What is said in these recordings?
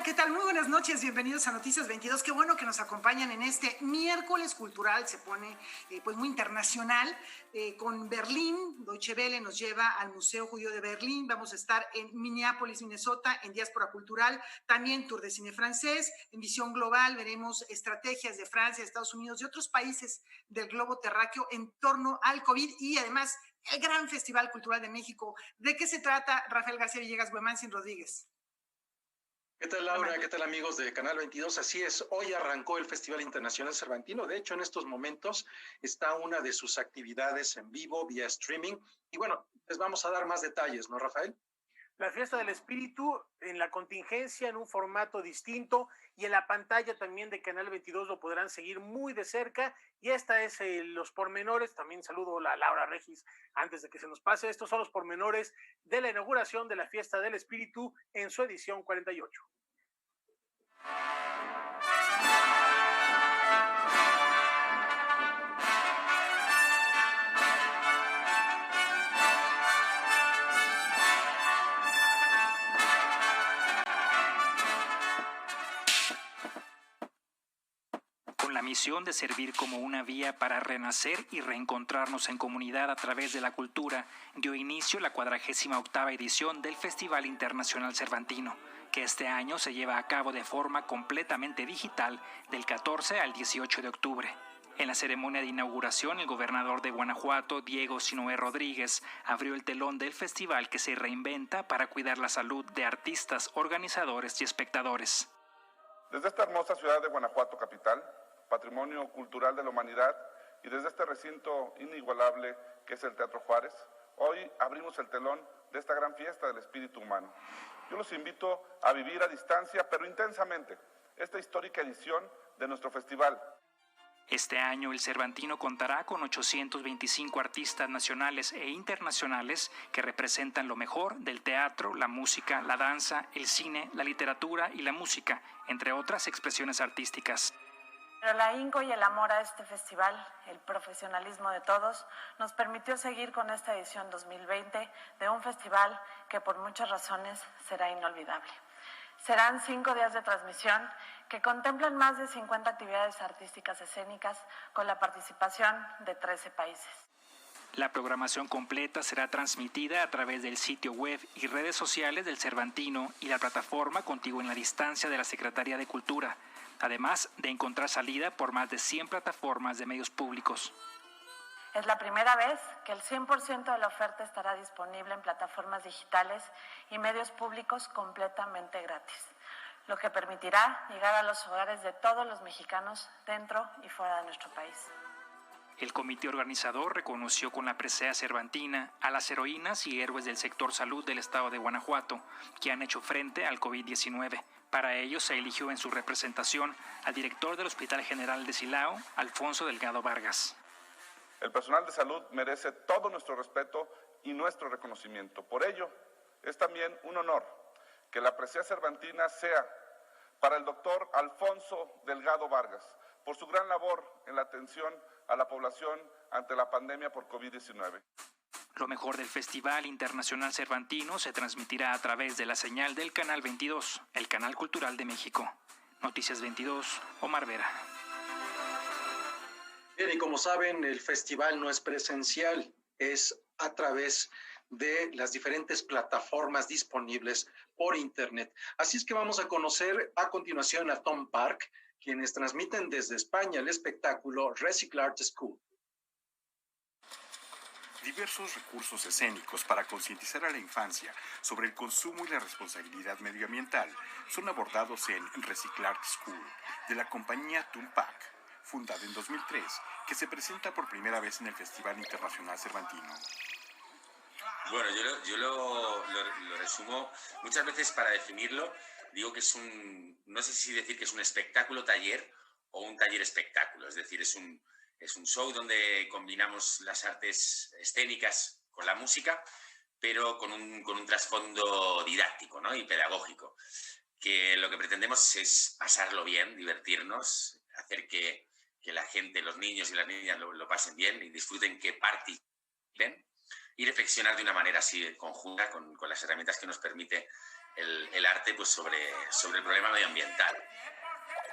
Hola, ¿qué tal? Muy buenas noches, bienvenidos a Noticias 22. Qué bueno que nos acompañan en este miércoles cultural, se pone pues muy internacional, con Berlín. Deutsche Welle nos lleva al Museo Judío de Berlín, vamos a estar en Minneapolis, Minnesota, en Diáspora Cultural, también Tour de Cine Francés, en Visión Global veremos estrategias de Francia, Estados Unidos y otros países del globo terráqueo en torno al COVID y además el gran Festival Cultural de México. ¿De qué se trata, Rafael García Villegas, Guemansin Rodríguez? ¿Qué tal, Laura? ¿Qué tal, amigos de Canal 22? Así es, hoy arrancó el Festival Internacional Cervantino. De hecho, en estos momentos está una de sus actividades en vivo vía streaming. Y bueno, les vamos a dar más detalles, ¿no, Rafael? La Fiesta del Espíritu en la contingencia, en un formato distinto, y en la pantalla también de Canal 22 lo podrán seguir muy de cerca. Y esta es los pormenores. También saludo a Laura Regis antes de que se nos pase. Estos son los pormenores de la inauguración de la Fiesta del Espíritu en su edición 48. Con la misión de servir como una vía para renacer y reencontrarnos en comunidad a través de la cultura, dio inicio la 48ª edición del Festival Internacional Cervantino, que este año se lleva a cabo de forma completamente digital del 14 al 18 de octubre. En la ceremonia de inauguración, el gobernador de Guanajuato, Diego Sinúe Rodríguez, abrió el telón del festival que se reinventa para cuidar la salud de artistas, organizadores y espectadores. Desde esta hermosa ciudad de Guanajuato capital, Patrimonio Cultural de la Humanidad, y desde este recinto inigualable que es el Teatro Juárez, hoy abrimos el telón de esta gran fiesta del espíritu humano. Yo los invito a vivir a distancia, pero intensamente, esta histórica edición de nuestro festival. Este año el Cervantino contará con 825 artistas nacionales e internacionales que representan lo mejor del teatro, la música, la danza, el cine, la literatura y la música, entre otras expresiones artísticas. Pero el ahínco y el amor a este festival, el profesionalismo de todos, nos permitió seguir con esta edición 2020 de un festival que por muchas razones será inolvidable. Serán 5 días de transmisión que contemplan más de 50 actividades artísticas escénicas con la participación de 13 países. La programación completa será transmitida a través del sitio web y redes sociales del Cervantino y la plataforma Contigo en la Distancia de la Secretaría de Cultura, además de encontrar salida por más de 100 plataformas de medios públicos. Es la primera vez que el 100% de la oferta estará disponible en plataformas digitales y medios públicos completamente gratis, lo que permitirá llegar a los hogares de todos los mexicanos dentro y fuera de nuestro país. El comité organizador reconoció con la presea cervantina a las heroínas y héroes del sector salud del estado de Guanajuato que han hecho frente al COVID-19. Para ello se eligió en su representación al director del Hospital General de Silao, Alfonso Delgado Vargas. El personal de salud merece todo nuestro respeto y nuestro reconocimiento. Por ello, es también un honor que la presea cervantina sea para el doctor Alfonso Delgado Vargas, por su gran labor en la atención a la población ante la pandemia por COVID-19. Lo mejor del Festival Internacional Cervantino se transmitirá a través de la señal del Canal 22, el canal cultural de México. Noticias 22, Omar Vera. Bien, y como saben, el festival no es presencial, es a través de las diferentes plataformas disponibles por internet. Así es que vamos a conocer a continuación a Tom Park, quienes transmiten desde España el espectáculo Reciclar the School. Diversos recursos escénicos para concientizar a la infancia sobre el consumo y la responsabilidad medioambiental son abordados en Reciclar the School, de la compañía Tumpac, fundada en 2003, que se presenta por primera vez en el Festival Internacional Cervantino. Bueno, yo lo resumo muchas veces para definirlo. Digo que es no sé si decir que es un espectáculo taller o un taller espectáculo. Es decir, es un show donde combinamos las artes escénicas con la música, pero con un trasfondo didáctico, ¿no? Y pedagógico. Que lo que pretendemos es pasarlo bien, divertirnos, hacer que la gente, los niños y las niñas lo pasen bien y disfruten, que participen y reflexionar de una manera así conjunta con las herramientas que nos permite el arte pues sobre el problema medioambiental.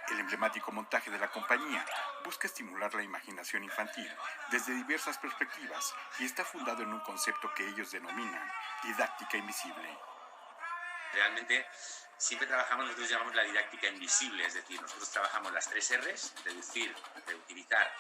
El emblemático montaje de la compañía busca estimular la imaginación infantil desde diversas perspectivas y está fundado en un concepto que ellos denominan didáctica invisible. Realmente siempre trabajamos, nosotros llamamos la didáctica invisible, es decir, nosotros trabajamos las 3 R's, reducir, reutilizar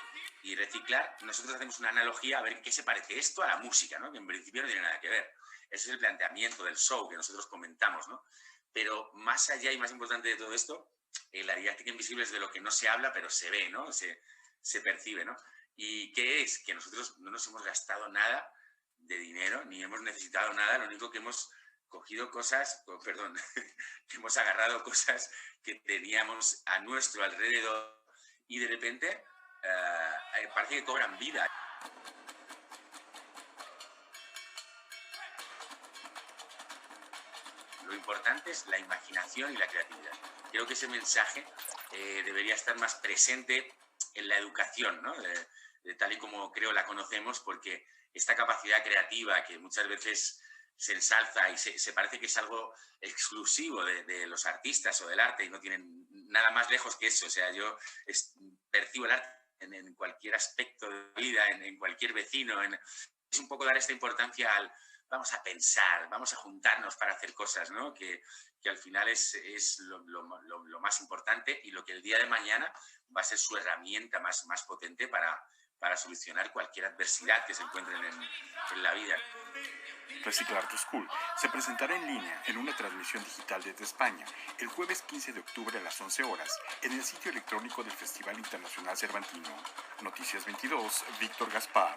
y reciclar. Nosotros hacemos una analogía a ver qué se parece esto a la música, ¿no? Que en principio no tiene nada que ver. Ese es el planteamiento del show que nosotros comentamos, ¿no? Pero más allá y más importante de todo esto, la didáctica invisible es de lo que no se habla, pero se ve, ¿no? Se percibe, ¿no? ¿Y qué es? Que nosotros no nos hemos gastado nada de dinero, ni hemos necesitado nada, lo único que hemos cogido cosas, perdón, que hemos agarrado cosas que teníamos a nuestro alrededor y de repente parece que cobran vida. Lo importante es la imaginación y la creatividad. Creo que ese mensaje debería estar más presente en la educación, ¿no? De tal y como creo la conocemos, porque esta capacidad creativa que muchas veces se ensalza y se parece que es algo exclusivo de los artistas o del arte y no tienen nada más lejos que eso. O sea, yo percibo el arte en cualquier aspecto de la vida, en cualquier vecino. Es un poco dar esta importancia al vamos a pensar, vamos a juntarnos para hacer cosas, ¿no? Que al final es lo más importante y lo que el día de mañana va a ser su herramienta más potente para solucionar cualquier adversidad que se encuentren en la vida. Reciclar to School se presentará en línea en una transmisión digital desde España el jueves 15 de octubre a las 11 horas en el sitio electrónico del Festival Internacional Cervantino. Noticias 22, Víctor Gaspar.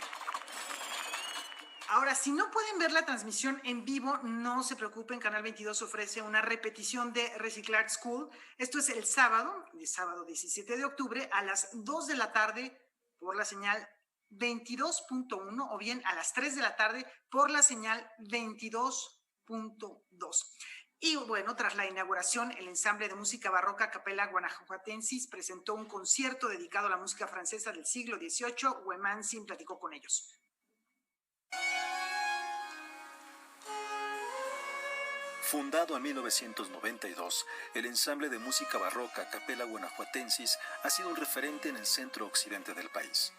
Ahora, si no pueden ver la transmisión en vivo, no se preocupen, Canal 22 ofrece una repetición de Reciclar School. Esto es el sábado 17 de octubre a las 2 de la tarde por la señal 22.1 o bien a las 3 de la tarde por la señal 22.2. Y bueno, tras la inauguración, el ensamble de música barroca Capella Guanajuatensis presentó un concierto dedicado a la música francesa del siglo XVIII. Wemansin platicó con ellos. Fundado en 1992, el ensamble de música barroca Capella Guanajuatensis ha sido un referente en el centro-occidente del país.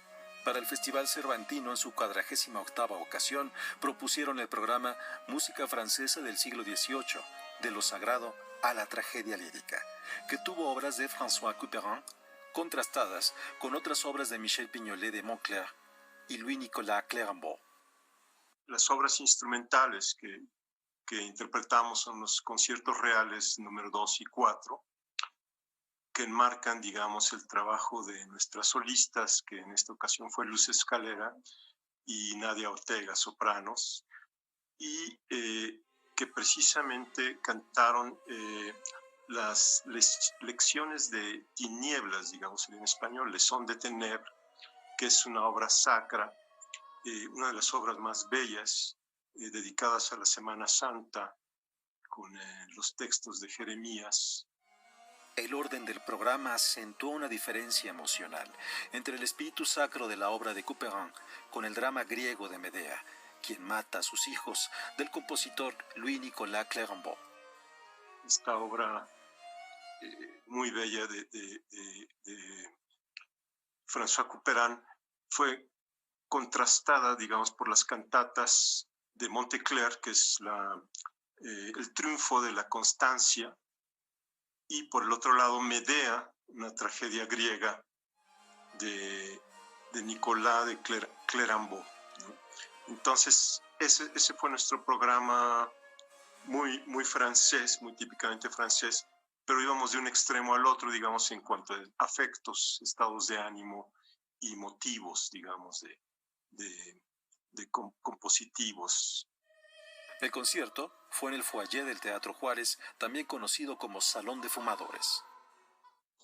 Para el Festival Cervantino, en su 48ª ocasión, propusieron el programa Música Francesa del siglo XVIII, de lo sagrado a la tragedia lírica, que tuvo obras de François Couperin, contrastadas con otras obras de Michel Pignolet de Montclair y Louis-Nicolas Clérambault. Las obras instrumentales que interpretamos en los conciertos reales número 2 y 4, que enmarcan, digamos, el trabajo de nuestras solistas, que en esta ocasión fue Luz Escalera y Nadia Ortega, sopranos, y que precisamente cantaron las lecciones de tinieblas, digamos en español, Leçons de Ténèbres, que es una obra sacra, una de las obras más bellas, dedicadas a la Semana Santa, con los textos de Jeremías. El orden del programa acentuó una diferencia emocional entre el espíritu sacro de la obra de Couperin con el drama griego de Medea, quien mata a sus hijos, del compositor Louis-Nicolas Clérambault. Esta obra muy bella de François Couperin fue contrastada, digamos, por las cantatas de Montclair, que es el triunfo de la constancia, y por el otro lado Medea, una tragedia griega de Nicolas de Clérambault, ¿no? Entonces ese fue nuestro programa muy francés, muy típicamente francés, pero íbamos de un extremo al otro, digamos, en cuanto a afectos, estados de ánimo y motivos, digamos, compositivos. El concierto fue en el foyer del Teatro Juárez, también conocido como Salón de Fumadores.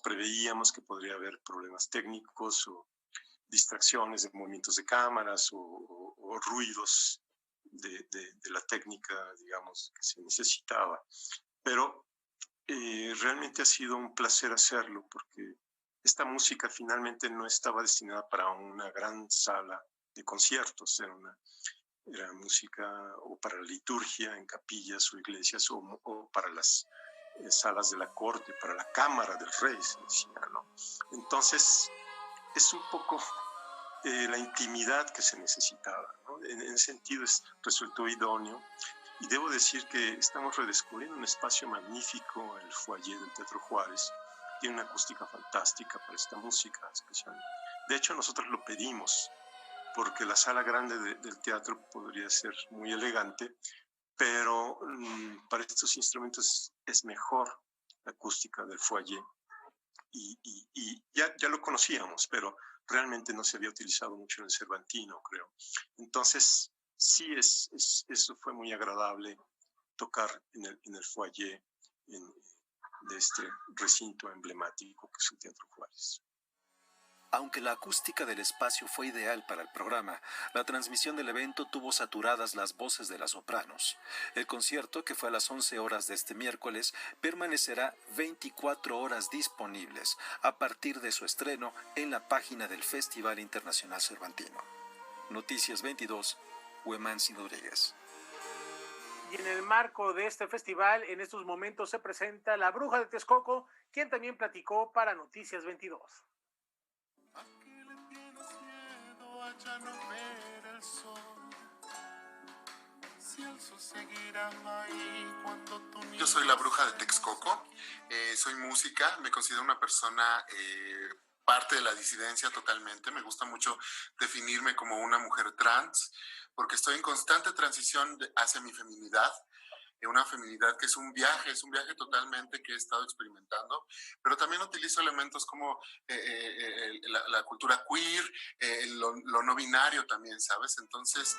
Preveíamos que podría haber problemas técnicos o distracciones de movimientos de cámaras o ruidos de la técnica, digamos, que se necesitaba. Pero realmente ha sido un placer hacerlo, porque esta música finalmente no estaba destinada para una gran sala de conciertos, era era música o para la liturgia en capillas o iglesias o para las salas de la corte, para la cámara del rey, se decía, ¿no? Entonces, es un poco la intimidad que se necesitaba, ¿no? En ese sentido resultó idóneo. Y debo decir que estamos redescubriendo un espacio magnífico, el foyer del Teatro Juárez. Tiene una acústica fantástica para esta música especial. De hecho, nosotros lo pedimos, porque la sala grande del teatro podría ser muy elegante, pero para estos instrumentos es mejor la acústica del foyer. Y ya lo conocíamos, pero realmente no se había utilizado mucho en el Cervantino, creo. Entonces, sí, eso fue muy agradable tocar en el foyer de este recinto emblemático que es el Teatro Juárez. Aunque la acústica del espacio fue ideal para el programa, la transmisión del evento tuvo saturadas las voces de las sopranos. El concierto, que fue a las 11 horas de este miércoles, permanecerá 24 horas disponibles a partir de su estreno en la página del Festival Internacional Cervantino. Noticias 22, Huemansi Rodríguez. Y en el marco de este festival, en estos momentos se presenta La Bruja de Texcoco, quien también platicó para Noticias 22. Ya no ver el sol, si el sol seguirá ahí cuando tú... Yo soy la Bruja de Texcoco, soy música, me considero una persona parte de la disidencia totalmente, me gusta mucho definirme como una mujer trans, porque estoy en constante transición hacia mi feminidad, una feminidad que es un viaje totalmente que he estado experimentando, pero también utilizo elementos como la cultura queer, lo no binario también, ¿sabes? Entonces,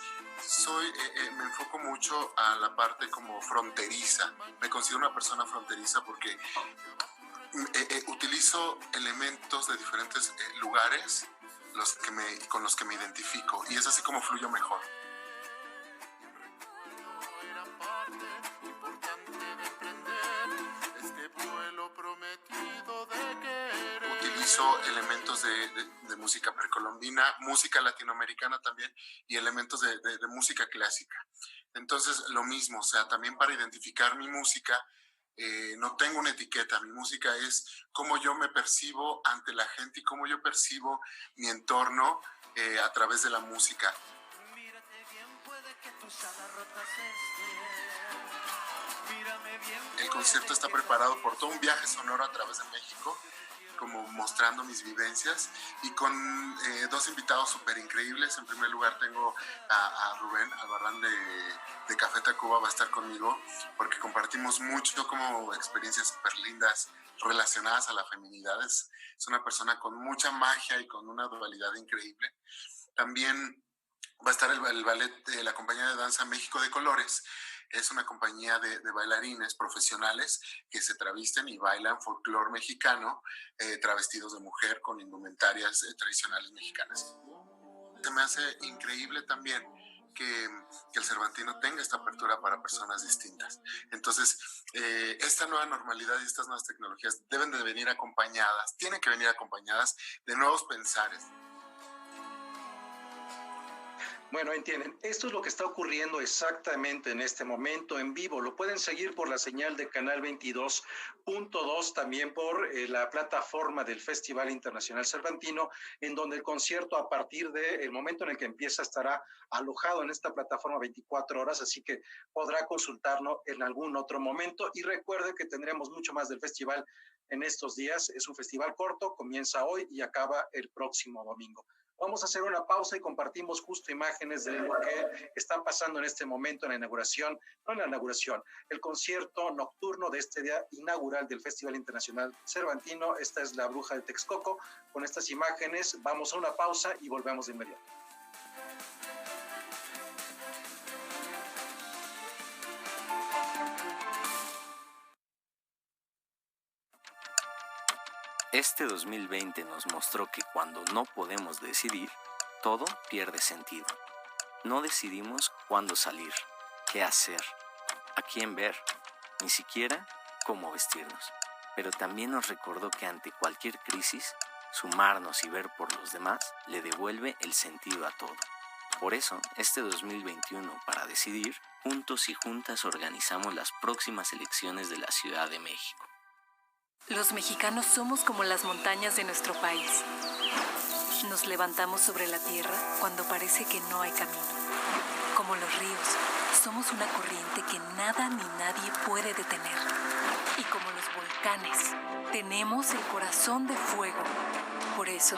me enfoco mucho a la parte como fronteriza, me considero una persona fronteriza porque utilizo elementos de diferentes lugares con los que me identifico, y es así como fluyo mejor. Utilizo elementos de música precolombina, música latinoamericana también, y elementos de música clásica. Entonces, lo mismo, o sea, también para identificar mi música, no tengo una etiqueta, mi música es cómo yo me percibo ante la gente y cómo yo percibo mi entorno a través de la música. El concierto está preparado por todo un viaje sonoro a través de México, como mostrando mis vivencias, y con dos invitados súper increíbles. En primer lugar tengo a Rubén Albarrán de Café Tacuba, va a estar conmigo porque compartimos mucho como experiencias súper lindas relacionadas a la feminidad. Es una persona con mucha magia y con una dualidad increíble. También va a estar el ballet, la compañía de danza México de Colores. Es una compañía de bailarines profesionales que se travisten y bailan folclore mexicano, travestidos de mujer con indumentarias tradicionales mexicanas. Se me hace increíble también que el Cervantino tenga esta apertura para personas distintas. Entonces, esta nueva normalidad y estas nuevas tecnologías deben de venir acompañadas, tienen que venir acompañadas de nuevos pensares. Bueno, entienden, esto es lo que está ocurriendo exactamente en este momento en vivo. Lo pueden seguir por la señal de Canal 22.2, también por la plataforma del Festival Internacional Cervantino, en donde el concierto a partir del momento en el que empieza estará alojado en esta plataforma 24 horas, así que podrá consultarlo en algún otro momento. Y recuerde que tendremos mucho más del festival en estos días. Es un festival corto, comienza hoy y acaba el próximo domingo. Vamos a hacer una pausa y compartimos justo imágenes de lo que está pasando en este momento en el concierto nocturno de este día inaugural del Festival Internacional Cervantino. Esta es La Bruja de Texcoco. Con estas imágenes vamos a una pausa y volvemos de inmediato. Este 2020 nos mostró que cuando no podemos decidir, todo pierde sentido. No decidimos cuándo salir, qué hacer, a quién ver, ni siquiera cómo vestirnos. Pero también nos recordó que ante cualquier crisis, sumarnos y ver por los demás le devuelve el sentido a todo. Por eso, este 2021, para decidir, juntos y juntas organizamos las próximas elecciones de la Ciudad de México. Los mexicanos somos como las montañas de nuestro país. Nos levantamos sobre la tierra cuando parece que no hay camino. Como los ríos, somos una corriente que nada ni nadie puede detener. Y como los volcanes, tenemos el corazón de fuego. Por eso,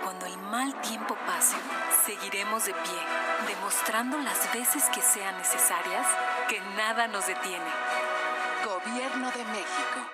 cuando el mal tiempo pase, seguiremos de pie, demostrando las veces que sean necesarias que nada nos detiene. Gobierno de México.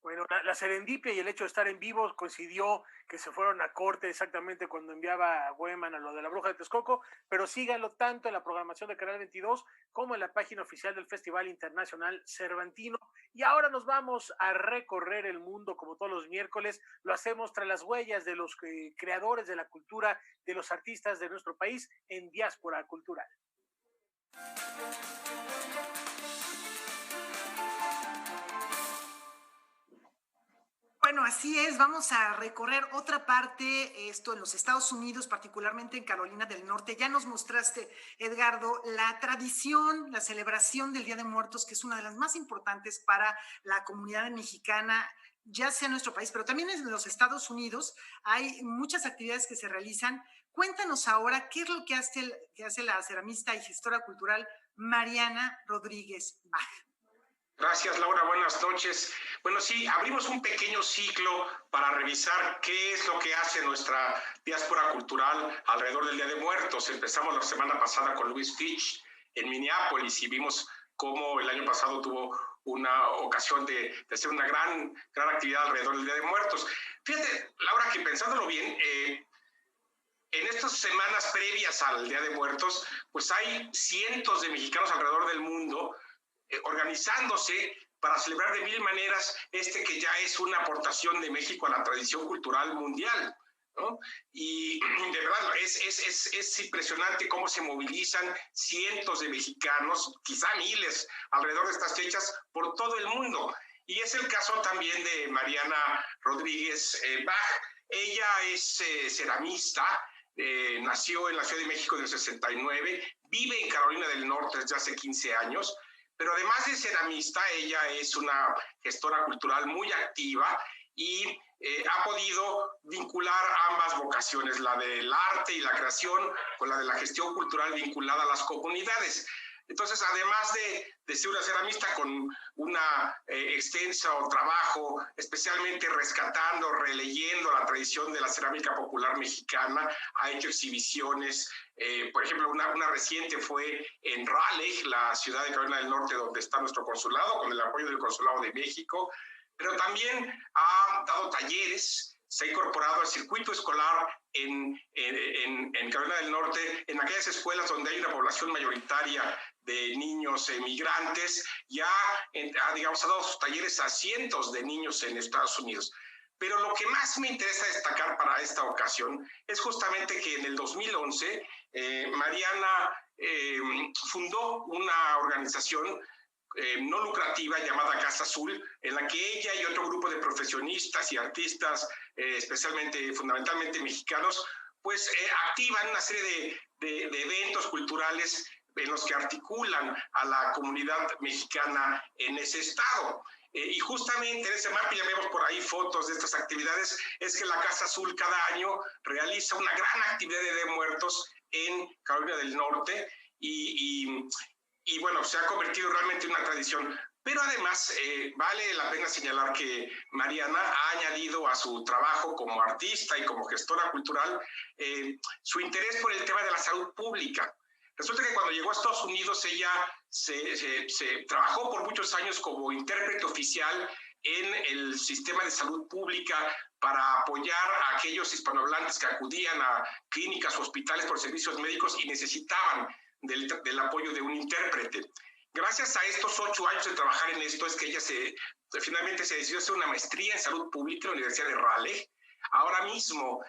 Bueno, la serendipia y el hecho de estar en vivo coincidió que se fueron a corte exactamente cuando enviaba a Goeman a lo de la Bruja de Texcoco, pero síganlo tanto en la programación de Canal 22 como en la página oficial del Festival Internacional Cervantino. Y ahora nos vamos a recorrer el mundo como todos los miércoles. Lo hacemos tras las huellas de los creadores de la cultura, de los artistas de nuestro país en diáspora cultural. Bueno, así es, vamos a recorrer otra parte, esto en los Estados Unidos, particularmente en Carolina del Norte. Ya nos mostraste, Edgardo, la tradición, la celebración del Día de Muertos, que es una de las más importantes para la comunidad mexicana, ya sea en nuestro país, pero también en los Estados Unidos. Hay muchas actividades que se realizan. Cuéntanos ahora qué es lo que hace la ceramista y gestora cultural Mariana Rodríguez Bach. Gracias, Laura. Buenas noches. Bueno, sí, abrimos un pequeño ciclo para revisar qué es lo que hace nuestra diáspora cultural alrededor del Día de Muertos. Empezamos la semana pasada con Luis Fitch en Minneapolis y vimos cómo el año pasado tuvo una ocasión de hacer una gran actividad alrededor del Día de Muertos. Fíjate, Laura, que pensándolo bien, en estas semanas previas al Día de Muertos, pues hay cientos de mexicanos alrededor del mundo organizándose para celebrar de mil maneras que ya es una aportación de México a la tradición cultural mundial, ¿no? Y de verdad es impresionante cómo se movilizan cientos de mexicanos, quizá miles, alrededor de estas fechas por todo el mundo. Y es el caso también de Mariana Rodríguez Bach. Ella es ceramista, nació en la Ciudad de México en el 69, vive en Carolina del Norte desde hace 15 años, pero además de ceramista, ella es una gestora cultural muy activa y ha podido vincular ambas vocaciones, la del arte y la creación con la de la gestión cultural vinculada a las comunidades. Entonces, además de ser una ceramista con una extenso trabajo, especialmente rescatando, releyendo la tradición de la cerámica popular mexicana, ha hecho exhibiciones. Por ejemplo, una reciente fue en Raleigh, la ciudad de Carolina del Norte, donde está nuestro consulado, con el apoyo del Consulado de México, pero también ha dado talleres, se ha incorporado al circuito escolar en Carolina del Norte, en aquellas escuelas donde hay una población mayoritaria de niños migrantes, y ha dado sus talleres a cientos de niños en Estados Unidos. Pero lo que más me interesa destacar para esta ocasión es justamente que en el 2011 Mariana fundó una organización no lucrativa llamada Casa Azul, en la que ella y otro grupo de profesionistas y artistas, fundamentalmente mexicanos, pues activan una serie de eventos culturales en los que articulan a la comunidad mexicana en ese estado. Y justamente en ese mapa, ya vemos por ahí fotos de estas actividades, es que la Casa Azul cada año realiza una gran actividad de Día de Muertos en Carolina del Norte y bueno, se ha convertido realmente en una tradición. Pero además vale la pena señalar que Mariana ha añadido a su trabajo como artista y como gestora cultural su interés por el tema de la salud pública. Resulta que cuando llegó a Estados Unidos ella se trabajó por muchos años como intérprete oficial en el sistema de salud pública para apoyar a aquellos hispanohablantes que acudían a clínicas o hospitales por servicios médicos y necesitaban del apoyo de un intérprete. Gracias a estos 8 años de trabajar en esto es que ella finalmente se decidió hacer una maestría en salud pública en la Universidad de Raleigh. Ahora mismo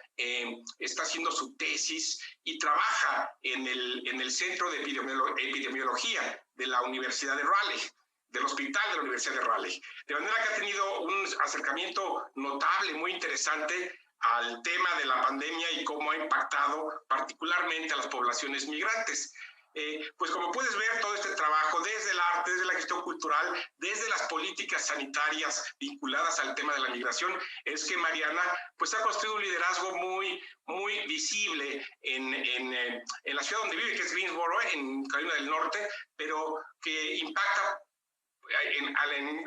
está haciendo su tesis y trabaja en el Centro de Epidemiología de la Universidad de Raleigh. del hospital de la Universidad de Raleigh. De manera que ha tenido un acercamiento notable, muy interesante al tema de la pandemia y cómo ha impactado particularmente a las poblaciones migrantes. Pues como puedes ver, todo este trabajo desde el arte, desde la gestión cultural, desde las políticas sanitarias vinculadas al tema de la migración, es que Mariana pues ha construido un liderazgo muy visible en la ciudad donde vive, que es Greensboro, en Carolina del Norte, pero que impacta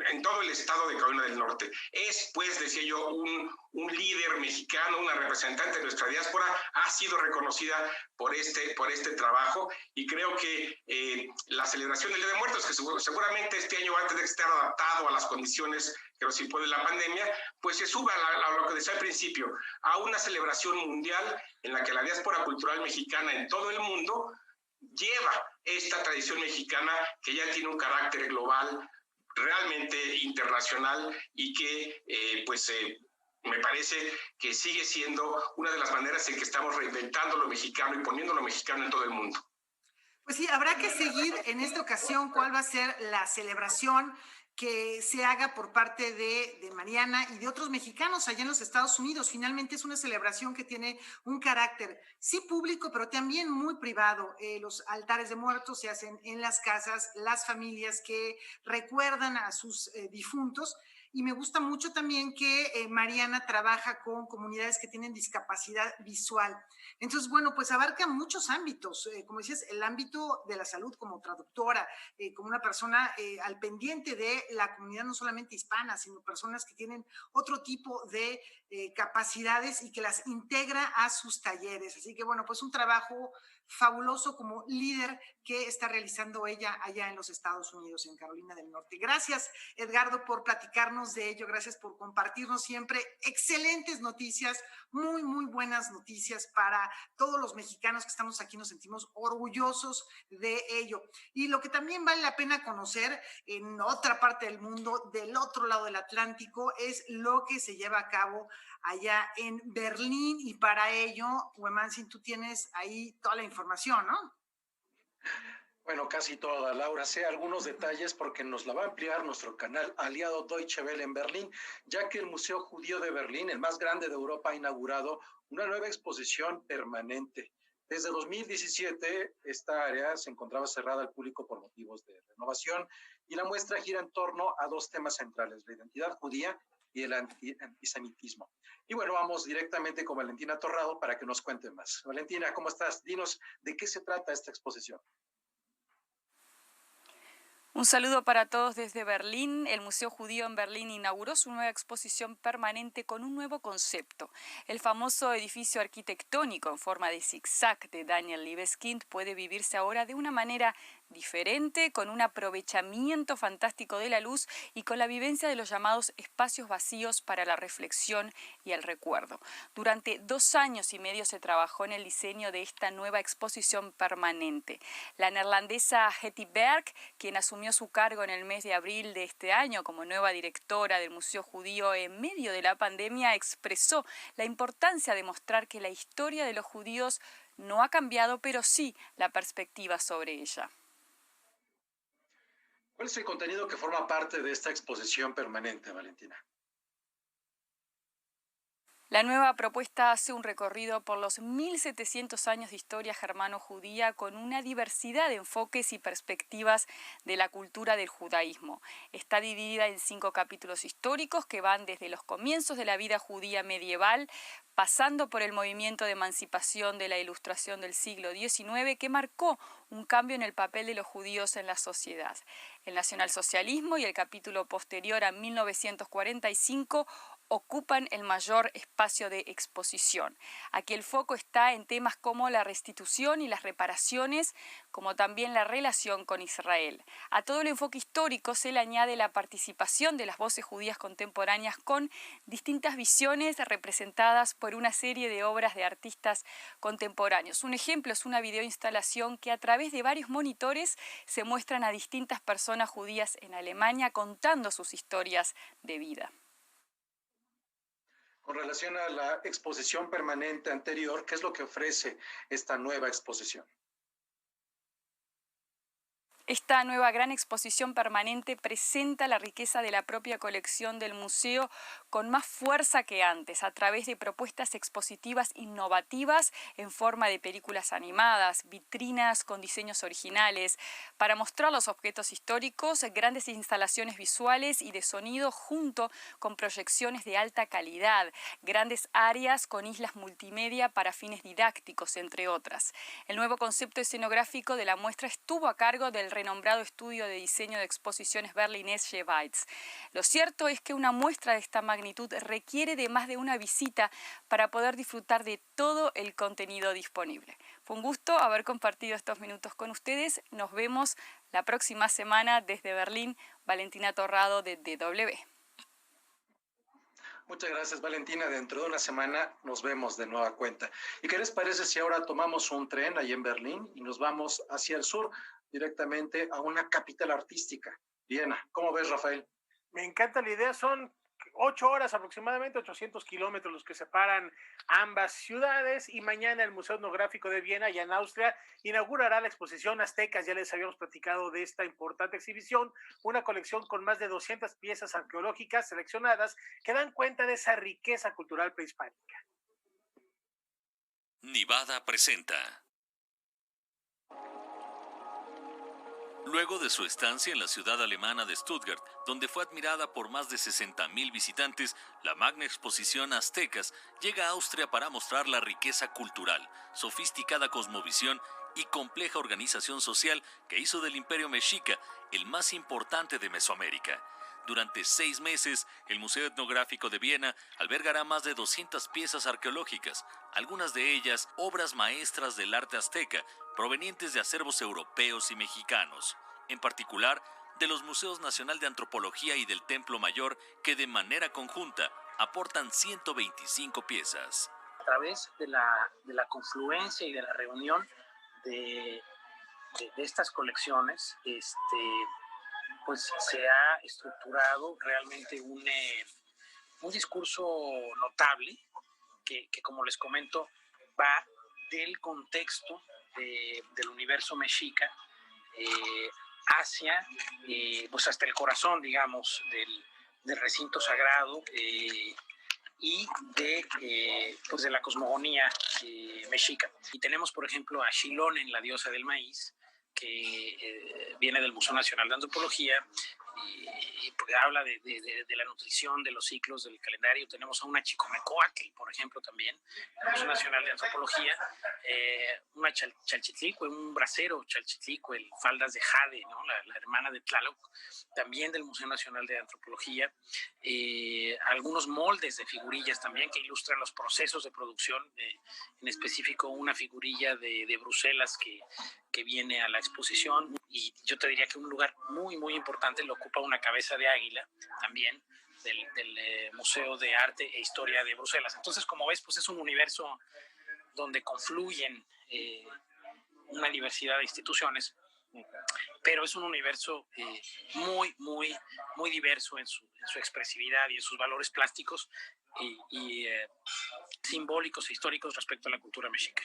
en todo el estado de Carolina del Norte. Es, pues, decía yo, un líder mexicano, una representante de nuestra diáspora, ha sido reconocida por este trabajo, y creo que la celebración del Día de Muertos, que seguramente este año va a tener que estar adaptado a las condiciones que nos impone la pandemia, pues se sube a lo que decía al principio, a una celebración mundial en la que la diáspora cultural mexicana en todo el mundo lleva esta tradición mexicana que ya tiene un carácter global, realmente internacional, y que me parece que sigue siendo una de las maneras en que estamos reinventando lo mexicano y poniendo lo mexicano en todo el mundo. Pues sí, habrá que seguir en esta ocasión cuál va a ser la celebración que se haga por parte de Mariana y de otros mexicanos allá en los Estados Unidos. Finalmente es una celebración que tiene un carácter, sí público, pero también muy privado. Los altares de muertos se hacen en las casas, las familias que recuerdan a sus difuntos. Y me gusta mucho también que Mariana trabaja con comunidades que tienen discapacidad visual. Entonces, bueno, pues abarca muchos ámbitos, como decías, el ámbito de la salud como traductora, como una persona al pendiente de la comunidad no solamente hispana, sino personas que tienen otro tipo de capacidades y que las integra a sus talleres. Así que, bueno, pues un trabajo fabuloso como líder que está realizando ella allá en los Estados Unidos, en Carolina del Norte. Gracias, Edgardo, por platicarnos de ello. Gracias por compartirnos siempre excelentes noticias, muy buenas noticias para todos los mexicanos que estamos aquí. Nos sentimos orgullosos de ello. Y lo que también vale la pena conocer en otra parte del mundo, del otro lado del Atlántico, es lo que se lleva a cabo allá en Berlín, y para ello, Huemansin, tú tienes ahí toda la información, ¿no? Bueno, casi toda, Laura. Sé algunos detalles porque nos la va a ampliar nuestro canal aliado Deutsche Welle en Berlín, ya que el Museo Judío de Berlín, el más grande de Europa, ha inaugurado una nueva exposición permanente. Desde 2017, esta área se encontraba cerrada al público por motivos de renovación, y la muestra gira en torno a dos temas centrales: la identidad judía y el antisemitismo. Y bueno, vamos directamente con Valentina Torrado para que nos cuente más. Valentina, ¿cómo estás? Dinos de qué se trata esta exposición. Un saludo para todos desde Berlín. El Museo Judío en Berlín inauguró su nueva exposición permanente con un nuevo concepto. El famoso edificio arquitectónico en forma de zigzag de Daniel Libeskind puede vivirse ahora de una manera diferente, con un aprovechamiento fantástico de la luz y con la vivencia de los llamados espacios vacíos para la reflexión y el recuerdo. Durante 2 años y medio se trabajó en el diseño de esta nueva exposición permanente. La neerlandesa Hetty Berg, quien asumió su cargo en el mes de abril de este año como nueva directora del Museo Judío en medio de la pandemia, expresó la importancia de mostrar que la historia de los judíos no ha cambiado, pero sí la perspectiva sobre ella. ¿Cuál es el contenido que forma parte de esta exposición permanente, Valentina? La nueva propuesta hace un recorrido por los 1700 años de historia germano-judía con una diversidad de enfoques y perspectivas de la cultura del judaísmo. Está dividida en 5 capítulos históricos que van desde los comienzos de la vida judía medieval, pasando por el movimiento de emancipación de la Ilustración del siglo XIX, que marcó un cambio en el papel de los judíos en la sociedad. El nacionalsocialismo y el capítulo posterior a 1945 ocupan el mayor espacio de exposición. Aquí el foco está en temas como la restitución y las reparaciones, como también la relación con Israel. A todo el enfoque histórico se le añade la participación de las voces judías contemporáneas con distintas visiones representadas por una serie de obras de artistas contemporáneos. Un ejemplo es una videoinstalación que a través de varios monitores se muestran a distintas personas judías en Alemania contando sus historias de vida. Con relación a la exposición permanente anterior, ¿qué es lo que ofrece esta nueva exposición? Esta nueva gran exposición permanente presenta la riqueza de la propia colección del museo con más fuerza que antes, a través de propuestas expositivas innovativas en forma de películas animadas, vitrinas con diseños originales, para mostrar los objetos históricos, grandes instalaciones visuales y de sonido junto con proyecciones de alta calidad, grandes áreas con islas multimedia para fines didácticos, entre otras. El nuevo concepto escenográfico de la muestra estuvo a cargo del renombrado estudio de diseño de exposiciones berlinés Geweiz. Lo cierto es que una muestra de esta magnitud requiere de más de una visita para poder disfrutar de todo el contenido disponible. Fue un gusto haber compartido estos minutos con ustedes. Nos vemos la próxima semana desde Berlín. Valentina Torrado de DW. Muchas gracias, Valentina. Dentro de una semana nos vemos de nueva cuenta. ¿Y qué les parece si ahora tomamos un tren ahí en Berlín y nos vamos hacia el sur, directamente a una capital artística, Viena? ¿Cómo ves, Rafael? Me encanta la idea. Son 8 horas aproximadamente, 800 kilómetros los que separan ambas ciudades, y mañana el Museo Etnográfico de Viena, allá en Austria, inaugurará la exposición Aztecas. Ya les habíamos platicado de esta importante exhibición, una colección con más de 200 piezas arqueológicas seleccionadas que dan cuenta de esa riqueza cultural prehispánica. Nivada presenta. Luego de su estancia en la ciudad alemana de Stuttgart, donde fue admirada por más de 60,000 visitantes, la magna exposición Aztecas llega a Austria para mostrar la riqueza cultural, sofisticada cosmovisión y compleja organización social que hizo del Imperio Mexica el más importante de Mesoamérica. Durante 6 meses, el Museo Etnográfico de Viena albergará más de 200 piezas arqueológicas, algunas de ellas obras maestras del arte azteca, provenientes de acervos europeos y mexicanos, en particular de los Museos Nacional de Antropología y del Templo Mayor, que de manera conjunta aportan 125 piezas. A través de la confluencia y de la reunión de estas colecciones, pues se ha estructurado realmente un discurso notable que, como les comento, va del contexto del universo mexica hacia, pues hasta el corazón, digamos, del recinto sagrado y pues de la cosmogonía mexica. Y tenemos, por ejemplo, a Xilonen, la diosa del maíz, que viene del Museo Nacional de Antropología y pues habla de la nutrición, de los ciclos del calendario. Tenemos a una Chicomecoatl, por ejemplo, también, del Museo Nacional de Antropología, una Chalchitlicue, un bracero Chalchitlicue, faldas de jade, ¿no? la hermana de Tlaloc, también del Museo Nacional de Antropología, algunos moldes de figurillas también que ilustran los procesos de producción, en específico una figurilla de Bruselas que viene a la exposición, y yo te diría que un lugar muy, muy importante lo ocupa una cabeza de águila también del Museo de Arte e Historia de Bruselas. Entonces, como ves, pues es un universo donde confluyen una diversidad de instituciones, pero es un universo muy, muy, muy diverso en su expresividad y en sus valores plásticos y simbólicos e históricos respecto a la cultura mexica.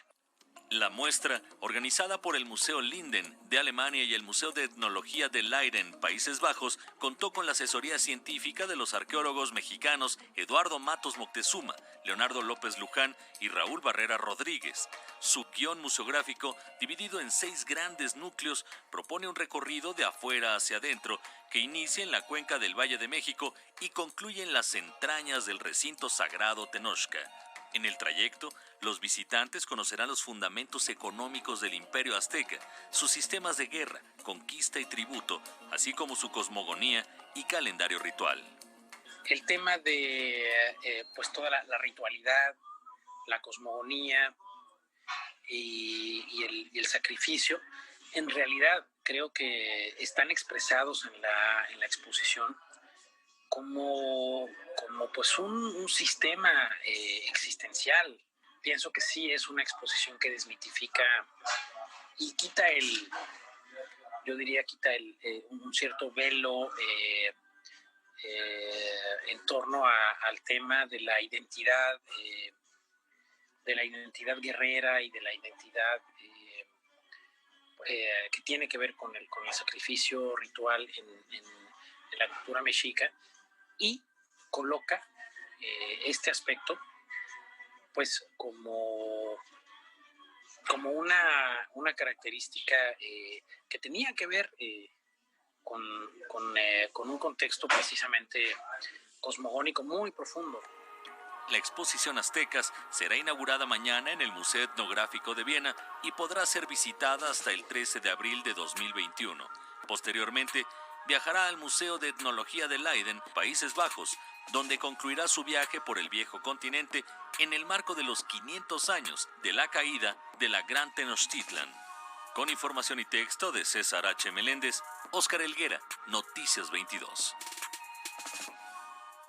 La muestra, organizada por el Museo Linden de Alemania y el Museo de Etnología de Leiden, Países Bajos, contó con la asesoría científica de los arqueólogos mexicanos Eduardo Matos Moctezuma, Leonardo López Luján y Raúl Barrera Rodríguez. Su guión museográfico, dividido en 6 grandes núcleos, propone un recorrido de afuera hacia adentro que inicia en la cuenca del Valle de México y concluye en las entrañas del recinto sagrado Tenochca. En el trayecto, los visitantes conocerán los fundamentos económicos del Imperio Azteca, sus sistemas de guerra, conquista y tributo, así como su cosmogonía y calendario ritual. El tema de pues toda la ritualidad, la cosmogonía y el sacrificio, en realidad creo que están expresados en la exposición como pues un sistema existencial. Pienso que sí es una exposición que desmitifica y quita un cierto velo en torno al tema de la identidad guerrera y de la identidad que tiene que ver con el sacrificio ritual en la cultura mexica, y coloca este aspecto pues como una característica que tenía que ver con un contexto precisamente cosmogónico muy profundo. La exposición Aztecas será inaugurada mañana en el Museo Etnográfico de Viena y podrá ser visitada hasta el 13 de abril de 2021. Posteriormente, viajará al Museo de Etnología de Leiden, Países Bajos, donde concluirá su viaje por el viejo continente en el marco de los 500 años de la caída de la Gran Tenochtitlan. Con información y texto de César H. Meléndez, Óscar Helguera, Noticias 22.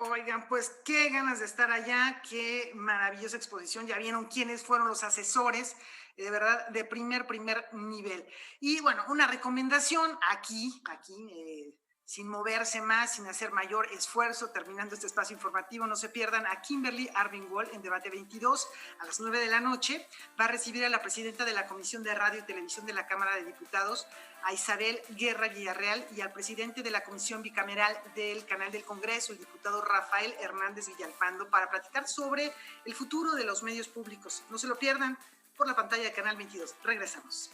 Oigan, pues qué ganas de estar allá, qué maravillosa exposición. Ya vieron quiénes fueron los asesores, de verdad, de primer nivel. Y bueno, una recomendación aquí, sin moverse más, sin hacer mayor esfuerzo, terminando este espacio informativo, no se pierdan a Kimberly Arvingwall en Debate 22 a las 9 de la noche. Va a recibir a la presidenta de la Comisión de Radio y Televisión de la Cámara de Diputados, a Isabel Guerra Villarreal, y al presidente de la Comisión Bicameral del Canal del Congreso, el diputado Rafael Hernández Villalpando, para platicar sobre el futuro de los medios públicos. No se lo pierdan por la pantalla de Canal 22. Regresamos.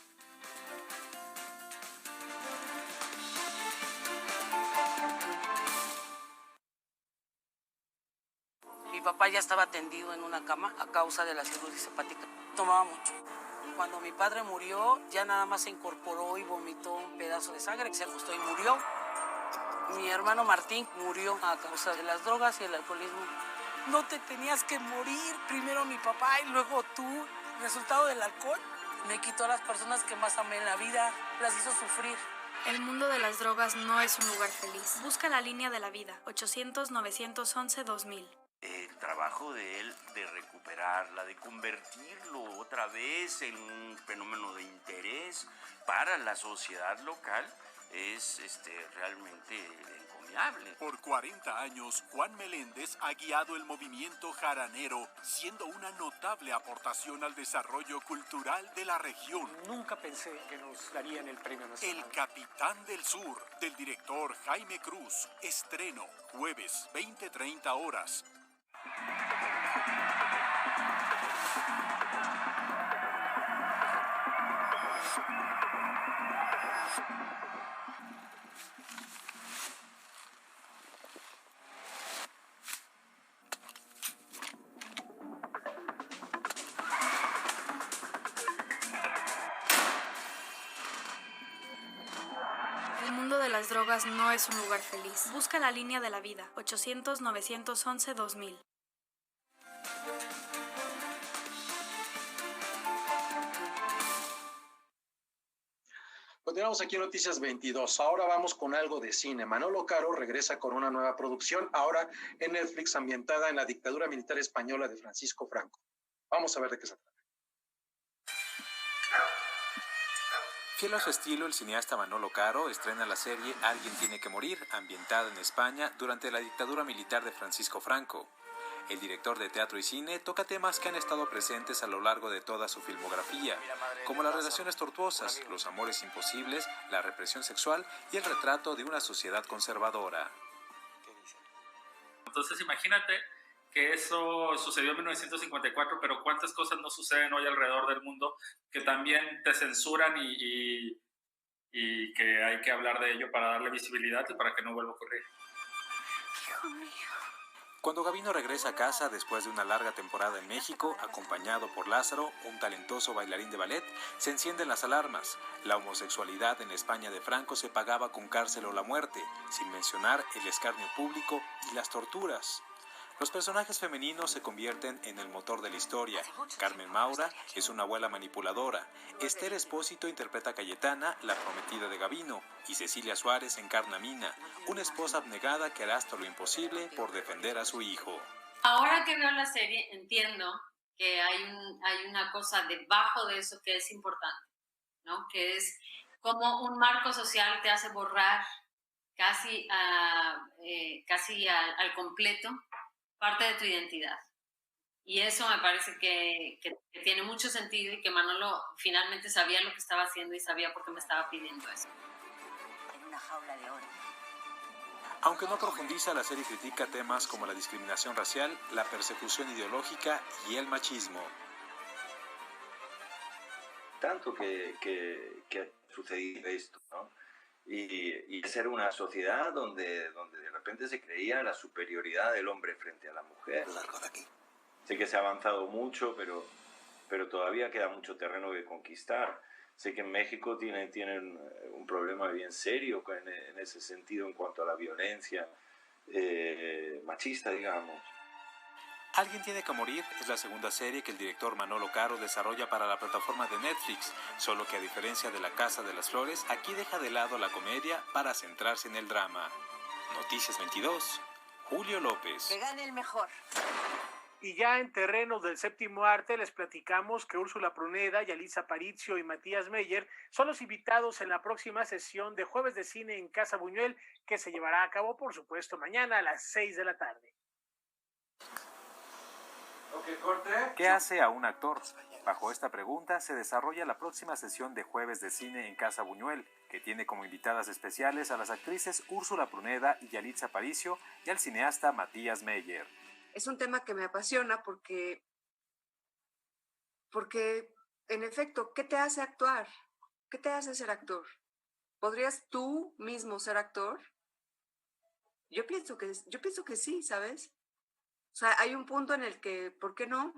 Mi papá ya estaba tendido en una cama a causa de la cirrosis hepática. Tomaba mucho. Cuando mi padre murió, ya nada más se incorporó y vomitó un pedazo de sangre, que se acostó y murió. Mi hermano Martín murió a causa de las drogas y el alcoholismo. No te tenías que morir, primero mi papá y luego tú. Resultado del alcohol me quitó a las personas que más amé en la vida, las hizo sufrir. El mundo de las drogas no es un lugar feliz. Busca la línea de la vida, 800-911-2000. El trabajo de él de recuperarla, de convertirlo otra vez en un fenómeno de interés para la sociedad local es realmente encomiable. Por 40 años, Juan Meléndez ha guiado el movimiento jaranero, siendo una notable aportación al desarrollo cultural de la región. Nunca pensé que nos darían el premio nacional. El Capitán del Sur, del director Jaime Cruz. Estreno, jueves, 20:30 horas. El mundo de las drogas no es un lugar feliz. Busca la línea de la vida, 800-911-2000. Continuamos aquí en Noticias 22. Ahora vamos con algo de cine. Manolo Caro regresa con una nueva producción, ahora en Netflix, ambientada en la dictadura militar española de Francisco Franco. Vamos a ver de qué se trata. Fiel a su estilo, el cineasta Manolo Caro estrena la serie Alguien tiene que morir, ambientada en España durante la dictadura militar de Francisco Franco. El director de teatro y cine toca temas que han estado presentes a lo largo de toda su filmografía, como las relaciones tortuosas, los amores imposibles, la represión sexual y el retrato de una sociedad conservadora. Entonces imagínate que eso sucedió en 1954, pero cuántas cosas no suceden hoy alrededor del mundo que también te censuran y que hay que hablar de ello para darle visibilidad y para que no vuelva a ocurrir. Hijo mío. Cuando Gabino regresa a casa después de una larga temporada en México, acompañado por Lázaro, un talentoso bailarín de ballet, se encienden las alarmas. La homosexualidad en España de Franco se pagaba con cárcel o la muerte, sin mencionar el escarnio público y las torturas. Los personajes femeninos se convierten en el motor de la historia. Carmen Maura es una abuela manipuladora. Esther Espósito interpreta a Cayetana, la prometida de Gabino, y Cecilia Suárez encarna a Mina, una esposa abnegada que hará hasta lo imposible por defender a su hijo. Ahora que veo la serie entiendo que hay una cosa debajo de eso que es importante, ¿no? Que es como un marco social te hace borrar casi al completo parte de tu identidad. Y eso me parece que tiene mucho sentido y que Manolo finalmente sabía lo que estaba haciendo y sabía por qué me estaba pidiendo eso. En una jaula de oro. Aunque no profundiza, la serie critica temas como la discriminación racial, la persecución ideológica y el machismo. Tanto que ha sucedido esto, ¿no? Y ser una sociedad donde de repente se creía la superioridad del hombre frente a la mujer. Largo de aquí. Sé que se ha avanzado mucho, pero todavía queda mucho terreno que conquistar. Sé que en México tienen un problema bien serio en ese sentido en cuanto a la violencia machista, digamos. Alguien tiene que morir es la segunda serie que el director Manolo Caro desarrolla para la plataforma de Netflix, solo que a diferencia de La Casa de las Flores, aquí deja de lado la comedia para centrarse en el drama. Noticias 22, Julio López. Que gane el mejor. Y ya en terrenos del séptimo arte les platicamos que Úrsula Pruneda, Yalitza Aparicio y Matías Meyer son los invitados en la próxima sesión de Jueves de Cine en Casa Buñuel, que se llevará a cabo, por supuesto, mañana a las 6 de la tarde. ¿Qué hace a un actor? Bajo esta pregunta se desarrolla la próxima sesión de Jueves de Cine en Casa Buñuel, que tiene como invitadas especiales a las actrices Úrsula Pruneda y Yalitza Aparicio y al cineasta Matías Meyer. Es un tema que me apasiona porque en efecto, ¿qué te hace actuar? ¿Qué te hace ser actor? ¿Podrías tú mismo ser actor? Yo pienso que sí, ¿sabes? O sea, hay un punto en el que, ¿por qué no?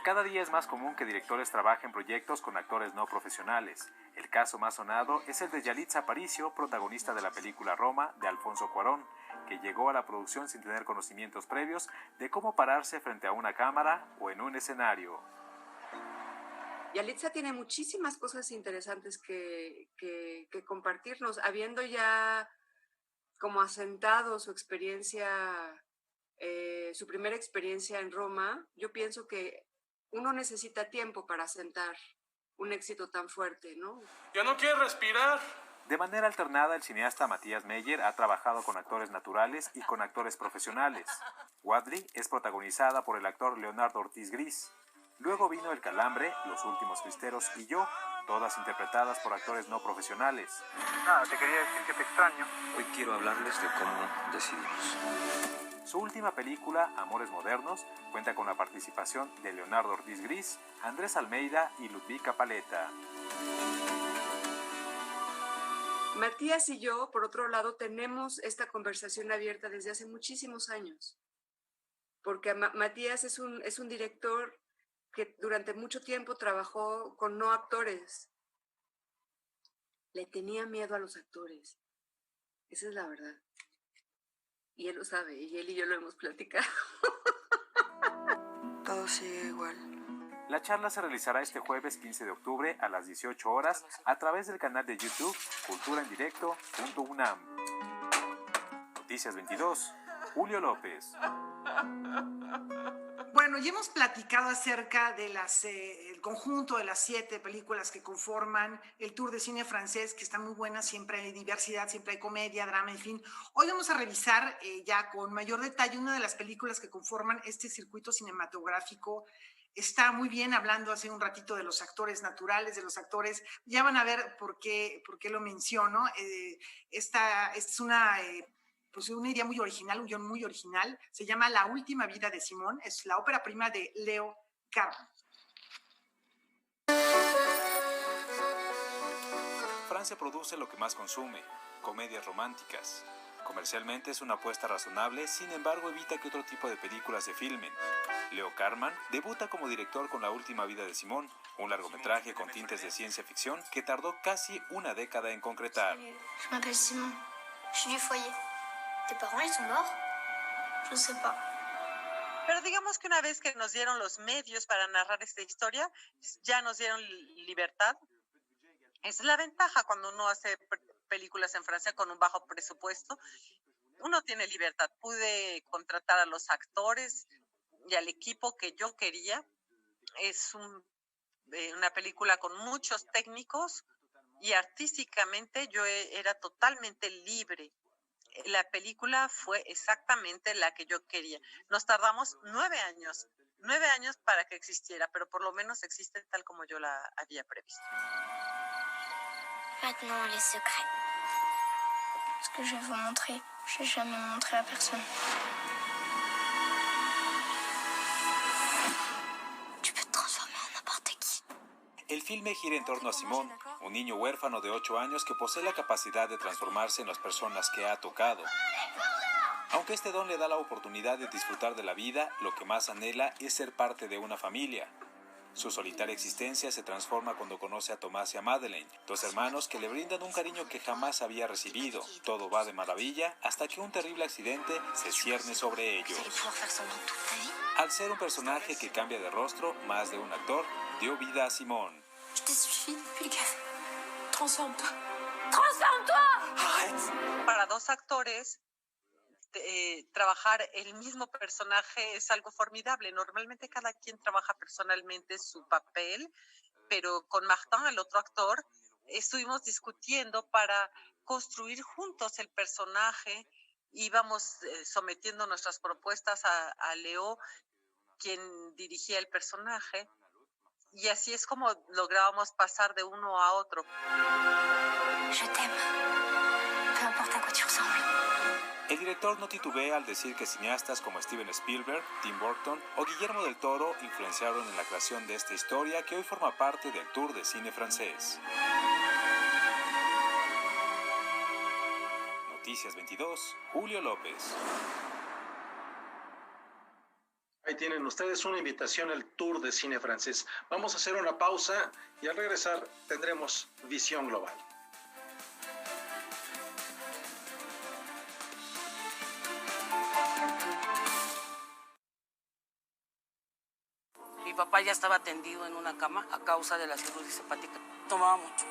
Cada día es más común que directores trabajen proyectos con actores no profesionales. El caso más sonado es el de Yalitza Aparicio, protagonista de la película Roma de Alfonso Cuarón, que llegó a la producción sin tener conocimientos previos de cómo pararse frente a una cámara o en un escenario. Yalitza tiene muchísimas cosas interesantes que compartirnos, habiendo ya como asentado su experiencia, su primera experiencia en Roma. Yo pienso que uno necesita tiempo para asentar un éxito tan fuerte, ¿no? ¡Ya no quiero respirar! De manera alternada, el cineasta Matías Meyer ha trabajado con actores naturales y con actores profesionales. Wadley es protagonizada por el actor Leonardo Ortiz Gris. Luego vino El Calambre, Los Últimos Cristeros y Yo, todas interpretadas por actores no profesionales. Nada, te quería decir que te extraño. Hoy quiero hablarles de cómo decidimos. Su última película, Amores Modernos, cuenta con la participación de Leonardo Ortiz Gris, Andrés Almeida y Ludvika Paleta. Matías y yo, por otro lado, tenemos esta conversación abierta desde hace muchísimos años, porque Matías es un director que durante mucho tiempo trabajó con no actores. Le tenía miedo a los actores. Esa es la verdad. Y él lo sabe, y él y yo lo hemos platicado. Todo sigue igual. La charla se realizará este jueves 15 de octubre a las 18 horas a través del canal de YouTube culturaendirecto.unam. Noticias 22, Julio López. Bueno, ya hemos platicado acerca de el conjunto de las 7 películas que conforman el Tour de Cine Francés, que está muy buena, siempre hay diversidad, siempre hay comedia, drama, en fin. Hoy vamos a revisar ya con mayor detalle una de las películas que conforman este circuito cinematográfico. Está muy bien, hablando hace un ratito de los actores naturales, de los actores. Ya van a ver por qué lo menciono. Esta es una idea muy original, un guión muy original. Se llama La Última Vida de Simón. Es la ópera prima de Leo Carman. Francia produce lo que más consume, comedias románticas. Comercialmente es una apuesta razonable, sin embargo evita que otro tipo de películas se filmen. Leo Carman debuta como director con La Última Vida de Simón, un largometraje con tintes de ciencia ficción que tardó casi una década en concretar. Je m'appelle Simon. Je suis du foyer. ¿Tes parents, ils sont morts? Je sais pas. Pero digamos que una vez que nos dieron los medios para narrar esta historia, ya nos dieron libertad. Esa es la ventaja cuando uno hace películas en Francia con un bajo presupuesto. Uno tiene libertad. Pude contratar a los actores y al equipo que yo quería. Es una película con muchos técnicos y artísticamente yo era totalmente libre. la película fue exactamente la que yo quería. Nos tardamos 9 años para que existiera, pero por lo menos existe tal como yo la había previsto. Maintenant, les secrets. Ce que je vais vous montrer, je n'ai jamais montré à personne. Tu peux te transformer en n'importe qui. El filme gira en torno a Simón, un niño huérfano de 8 años que posee la capacidad de transformarse en las personas que ha tocado. Aunque este don le da la oportunidad de disfrutar de la vida, lo que más anhela es ser parte de una familia. Su solitaria existencia se transforma cuando conoce a Tomás y a Madeleine, dos hermanos que le brindan un cariño que jamás había recibido. Todo va de maravilla hasta que un terrible accidente se cierne sobre ellos. Al ser un personaje que cambia de rostro, más de un actor dio vida a Simón. Je t'ai suffi depuis le café. Transforme-toi. Transforme-toi! Arrête. Para dos actores, trabajar el mismo personaje es algo formidable. Normalmente cada quien trabaja personalmente su papel, pero con Martin, el otro actor, estuvimos discutiendo para construir juntos el personaje. Íbamos sometiendo nuestras propuestas a Leo, quien dirigía el personaje, y así es como lográbamos pasar de uno a otro. Je t'aime. Peu importe à quoi tu ressembles. El director no titubea al decir que cineastas como Steven Spielberg, Tim Burton o Guillermo del Toro influenciaron en la creación de esta historia que hoy forma parte del Tour de Cine francés. Noticias 22, Julio López. Ahí tienen ustedes una invitación al Tour de Cine francés. Vamos a hacer una pausa y al regresar tendremos Visión Global. Mi papá ya estaba tendido en una cama a causa de la cirrosis hepática. Tomaba mucho.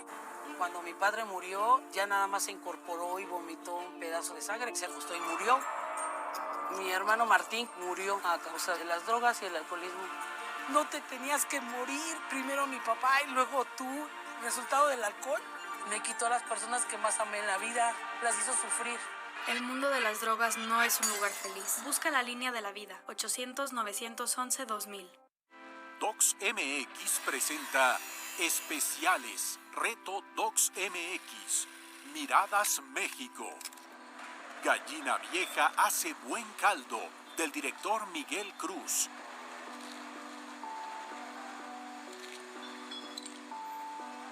Cuando mi padre murió, ya nada más se incorporó y vomitó un pedazo de sangre, se ajustó y murió. Mi hermano Martín murió a causa de las drogas y el alcoholismo. No te tenías que morir, primero mi papá y luego tú. Resultado del alcohol me quitó a las personas que más amé en la vida, las hizo sufrir. El mundo de las drogas no es un lugar feliz. Busca la línea de la vida, 800-911-2000. Docs MX presenta Especiales, Reto Docs MX, Miradas México. Gallina Vieja hace buen caldo, del director Miguel Cruz.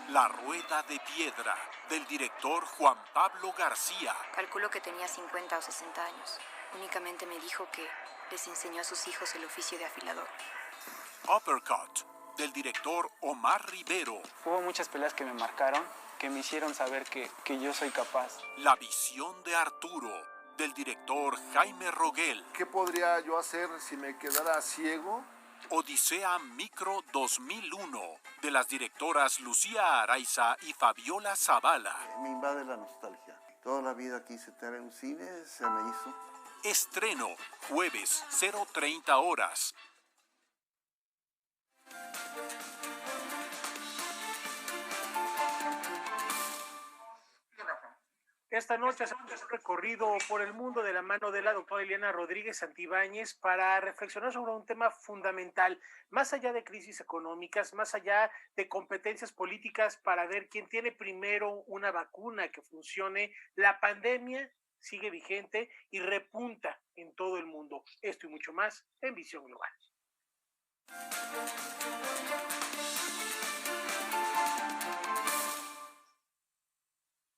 La Rueda de Piedra, del director Juan Pablo García. Calculo que tenía 50 o 60 años. Únicamente me dijo que les enseñó a sus hijos el oficio de afilador. Uppercut, del director Omar Rivero. Hubo muchas peleas que me marcaron, que me hicieron saber que yo soy capaz. La visión de Arturo, del director Jaime Roguel. ¿Qué podría yo hacer si me quedara ciego? Odisea Micro 2001, de las directoras Lucía Araiza y Fabiola Zavala. Me invade la nostalgia. Toda la vida quise estar en un cine, se me hizo. Estreno, jueves, 0:30 horas. Esta noche hacemos un recorrido por el mundo de la mano de la doctora Eliana Rodríguez Santibáñez para reflexionar sobre un tema fundamental, más allá de crisis económicas, más allá de competencias políticas, para ver quién tiene primero una vacuna que funcione. La pandemia sigue vigente y repunta en todo el mundo. Esto y mucho más en Visión Global.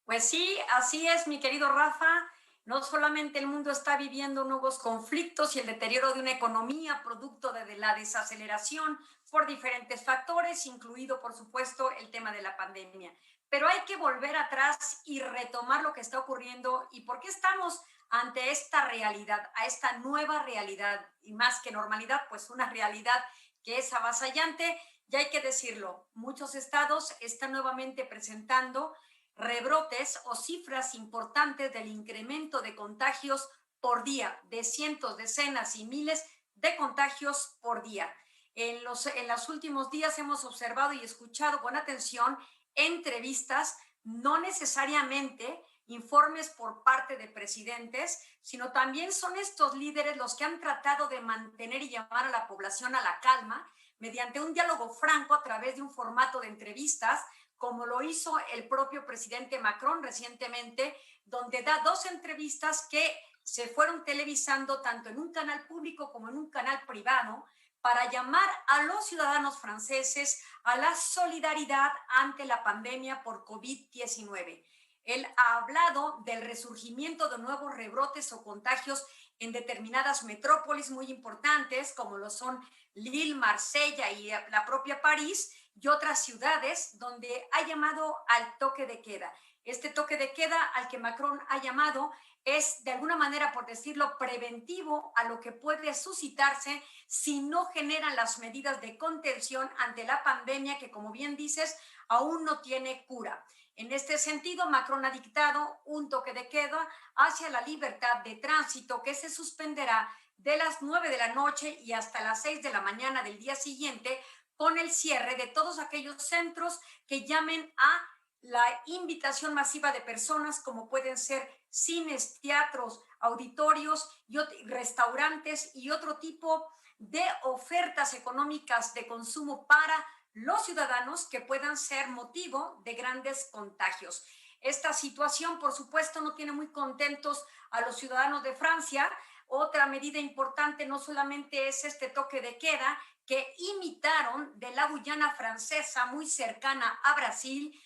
Pues sí, así es, mi querido Rafa. No solamente el mundo está viviendo nuevos conflictos y el deterioro de una economía producto de la desaceleración por diferentes factores, incluido, por supuesto, el tema de la pandemia. Pero hay que volver atrás y retomar lo que está ocurriendo y por qué estamos ante esta realidad, a esta nueva realidad, y más que normalidad, pues una realidad que es avasallante. Y hay que decirlo, muchos estados están nuevamente presentando rebrotes o cifras importantes del incremento de contagios por día, de cientos, decenas y miles de contagios por día. En los últimos días hemos observado y escuchado con atención entrevistas, no necesariamente informes por parte de presidentes, sino también son estos líderes los que han tratado de mantener y llamar a la población a la calma mediante un diálogo franco a través de un formato de entrevistas, como lo hizo el propio presidente Macron recientemente, donde da 2 entrevistas que se fueron televisando tanto en un canal público como en un canal privado, para llamar a los ciudadanos franceses a la solidaridad ante la pandemia por COVID-19. Él ha hablado del resurgimiento de nuevos rebrotes o contagios en determinadas metrópolis muy importantes, como lo son Lille, Marsella y la propia París, y otras ciudades donde ha llamado al toque de queda. Este toque de queda al que Macron ha llamado es, de alguna manera, por decirlo, preventivo a lo que puede suscitarse si no generan las medidas de contención ante la pandemia que, como bien dices, aún no tiene cura. En este sentido, Macron ha dictado un toque de queda hacia la libertad de tránsito que se suspenderá de las 9 de la noche y hasta las 6 de la mañana del día siguiente, con el cierre de todos aquellos centros que llamen a la invitación masiva de personas, como pueden ser cines, teatros, auditorios, y restaurantes y otro tipo de ofertas económicas de consumo para los ciudadanos que puedan ser motivo de grandes contagios. Esta situación, por supuesto, no tiene muy contentos a los ciudadanos de Francia. Otra medida importante no solamente es este toque de queda que imitaron de la Guyana francesa, muy cercana a Brasil,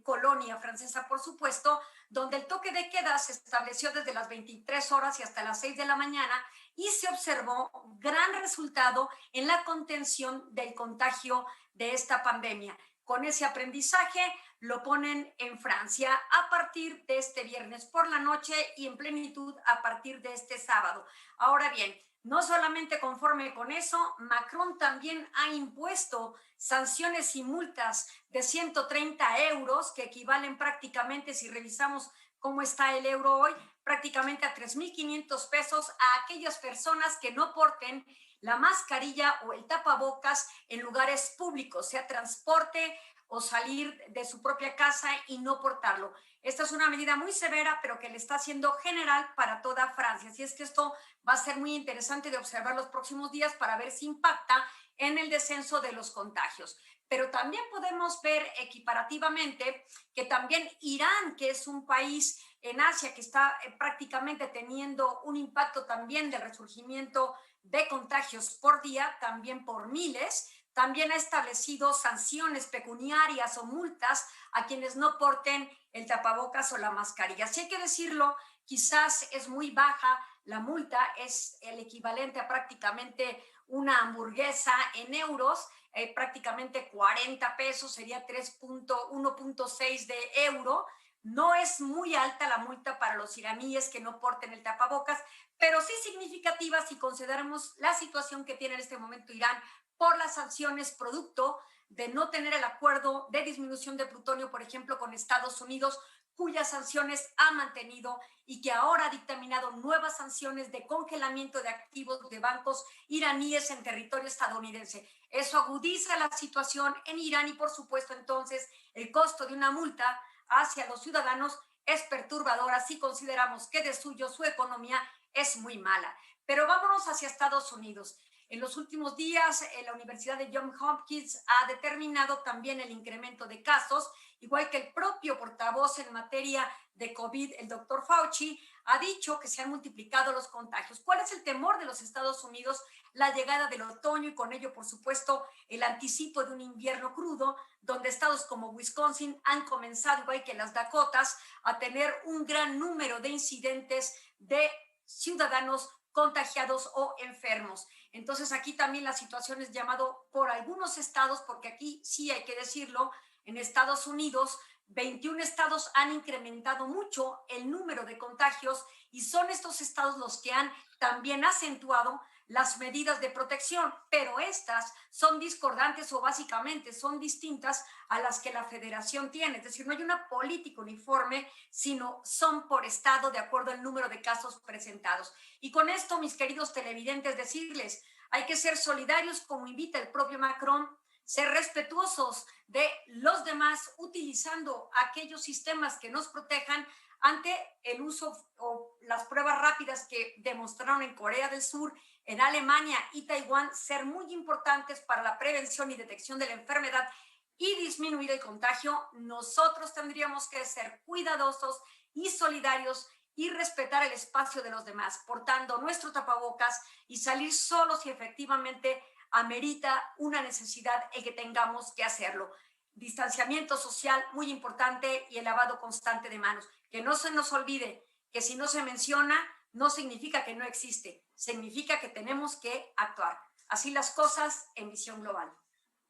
colonia francesa, por supuesto, donde el toque de queda se estableció desde las 23 horas y hasta las 6 de la mañana y se observó gran resultado en la contención del contagio de esta pandemia. Con ese aprendizaje lo ponen en Francia a partir de este viernes por la noche y en plenitud a partir de este sábado. Ahora bien, no solamente conforme con eso, Macron también ha impuesto sanciones y multas de 130 euros, que equivalen prácticamente, si revisamos cómo está el euro hoy, prácticamente a 3,500 pesos a aquellas personas que no porten la mascarilla o el tapabocas en lugares públicos, sea transporte o salir de su propia casa y no portarlo. Esta es una medida muy severa, pero que le está haciendo general para toda Francia. Así es que esto va a ser muy interesante de observar los próximos días para ver si impacta en el descenso de los contagios. Pero también podemos ver equiparativamente que también Irán, que es un país en Asia que está prácticamente teniendo un impacto también del resurgimiento de contagios por día, también por miles, también ha establecido sanciones pecuniarias o multas a quienes no porten el tapabocas o la mascarilla. Si hay que decirlo, quizás es muy baja la multa, es el equivalente a prácticamente una hamburguesa en euros, prácticamente 40 pesos, sería 1.6 de euro. No es muy alta la multa para los iraníes que no porten el tapabocas, pero sí significativa si consideramos la situación que tiene en este momento Irán por las sanciones producto de no tener el acuerdo de disminución de plutonio, por ejemplo, con Estados Unidos, cuyas sanciones ha mantenido y que ahora ha dictaminado nuevas sanciones de congelamiento de activos de bancos iraníes en territorio estadounidense. Eso agudiza la situación en Irán y, por supuesto, entonces, el costo de una multa hacia los ciudadanos es perturbadora si consideramos que de suyo su economía es muy mala. Pero vámonos hacia Estados Unidos. En los últimos días, la Universidad de Johns Hopkins ha determinado también el incremento de casos, igual que el propio portavoz en materia de COVID, el doctor Fauci, ha dicho que se han multiplicado los contagios. ¿Cuál es el temor de los Estados Unidos? La llegada del otoño y con ello, por supuesto, el anticipo de un invierno crudo, donde estados como Wisconsin han comenzado, igual que las Dakotas, a tener un gran número de incidentes de ciudadanos contagiados o enfermos. Entonces aquí también la situación es llamado por algunos estados, porque aquí sí hay que decirlo, en Estados Unidos 21 estados han incrementado mucho el número de contagios y son estos estados los que han también acentuado las medidas de protección, pero estas son discordantes o básicamente son distintas a las que la federación tiene. Es decir, no hay una política uniforme, sino son por estado de acuerdo al número de casos presentados. Y con esto, mis queridos televidentes, decirles, hay que ser solidarios como invita el propio Macron, ser respetuosos de los demás, utilizando aquellos sistemas que nos protejan, ante el uso o las pruebas rápidas que demostraron en Corea del Sur, en Alemania y Taiwán ser muy importantes para la prevención y detección de la enfermedad y disminuir el contagio, nosotros tendríamos que ser cuidadosos y solidarios y respetar el espacio de los demás, portando nuestro tapabocas y salir solo si efectivamente amerita una necesidad el que tengamos que hacerlo. Distanciamiento social muy importante y el lavado constante de manos. Que no se nos olvide que si no se menciona, no significa que no existe, significa que tenemos que actuar. Así las cosas en visión global.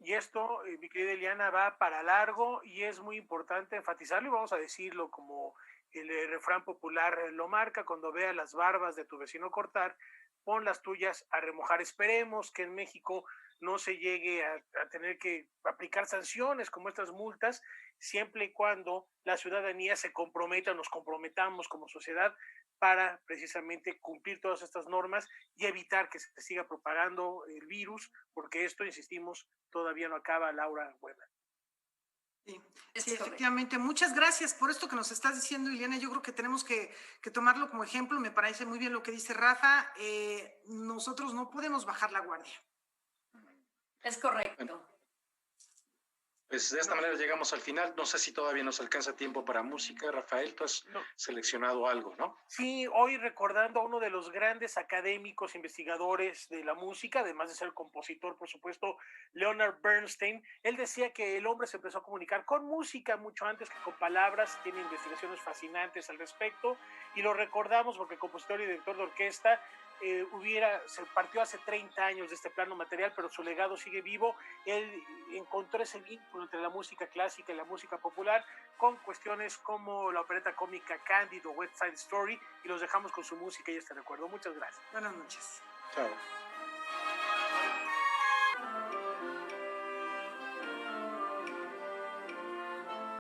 Y esto, mi querida Eliana, va para largo y es muy importante enfatizarlo y vamos a decirlo como el refrán popular lo marca: cuando veas las barbas de tu vecino cortar, pon las tuyas a remojar. Esperemos que en México no se llegue a tener que aplicar sanciones como estas multas, siempre y cuando la ciudadanía se comprometa, nos comprometamos como sociedad para precisamente cumplir todas estas normas y evitar que se siga propagando el virus, porque esto, insistimos, todavía no acaba. Laura Weber. Sí, efectivamente. Muchas gracias por esto que nos estás diciendo, Ileana. Yo creo que tenemos que tomarlo como ejemplo. Me parece muy bien lo que dice Rafa. Nosotros no podemos bajar la guardia. Es correcto. Pues de esta manera llegamos al final. No sé si todavía nos alcanza tiempo para música. Rafael, tú has seleccionado algo, ¿no? Sí, hoy recordando a uno de los grandes académicos, investigadores de la música, además de ser compositor, por supuesto, Leonard Bernstein. Él decía que el hombre se empezó a comunicar con música mucho antes que con palabras. Tiene investigaciones fascinantes al respecto y lo recordamos porque compositor y director de orquesta. Se partió hace 30 años de este plano material, pero su legado sigue vivo. Él encontró ese vínculo entre la música clásica y la música popular con cuestiones como la opereta cómica Cándido, West Side Story, y los dejamos con su música y este recuerdo. Muchas gracias. Buenas noches. Chao.